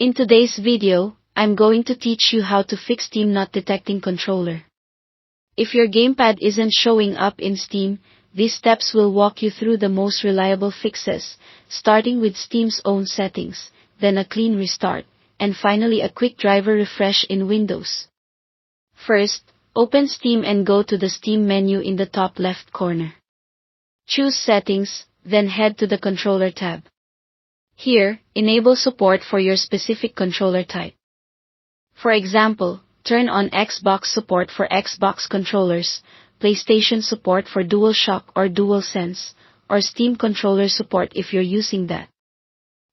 In today's video, I'm going to teach you how to fix Steam not detecting controller. If your gamepad isn't showing up in Steam, these steps will walk you through the most reliable fixes, starting with Steam's own settings, then a clean restart, and finally a quick driver refresh in Windows. First, open Steam and go to the Steam menu in the top left corner. Choose Settings, then head to the Controller tab. Here, enable support for your specific controller type. For example, turn on Xbox support for Xbox controllers, PlayStation support for DualShock or DualSense, or Steam controller support if you're using that.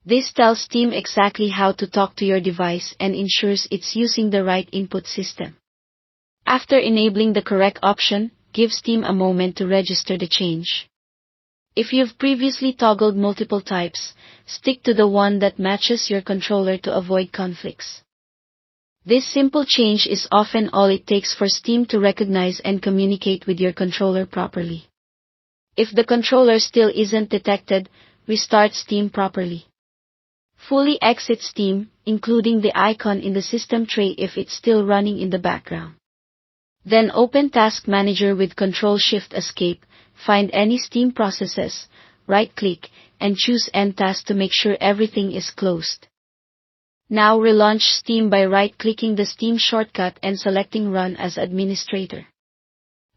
This tells Steam exactly how to talk to your device and ensures it's using the right input system. After enabling the correct option, give Steam a moment to register the change. If you've previously toggled multiple types, stick to the one that matches your controller to avoid conflicts. This simple change is often all it takes for Steam to recognize and communicate with your controller properly. If the controller still isn't detected, restart Steam properly. Fully exit Steam, including the icon in the system tray if it's still running in the background. Then open Task Manager with Ctrl-Shift-Escape, find any Steam processes, right-click, and choose End Task to make sure everything is closed. Now relaunch Steam by right-clicking the Steam shortcut and selecting Run as Administrator.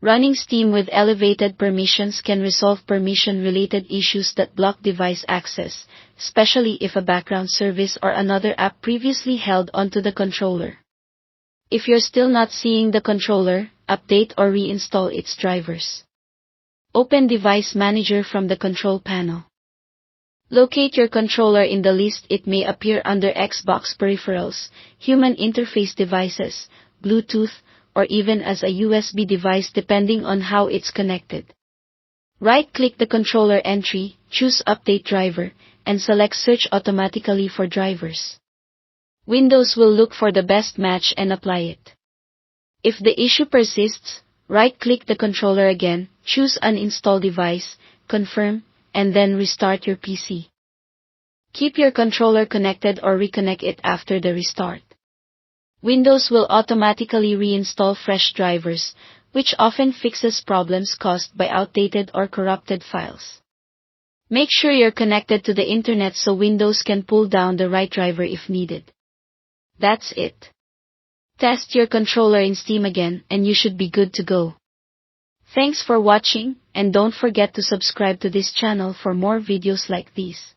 Running Steam with elevated permissions can resolve permission-related issues that block device access, especially if a background service or another app previously held onto the controller. If you're still not seeing the controller, update or reinstall its drivers. Open Device Manager from the control panel. Locate your controller in the list. It may appear under Xbox peripherals, human interface devices, Bluetooth, or even as a USB device depending on how it's connected. Right-click the controller entry, choose Update Driver, and select Search automatically for drivers. Windows will look for the best match and apply it. If the issue persists, right-click the controller again, choose Uninstall Device, confirm, and then restart your PC. Keep your controller connected or reconnect it after the restart. Windows will automatically reinstall fresh drivers, which often fixes problems caused by outdated or corrupted files. Make sure you're connected to the internet so Windows can pull down the right driver if needed. That's it. Test your controller in Steam again and you should be good to go. Thanks for watching, and don't forget to subscribe to this channel for more videos like these.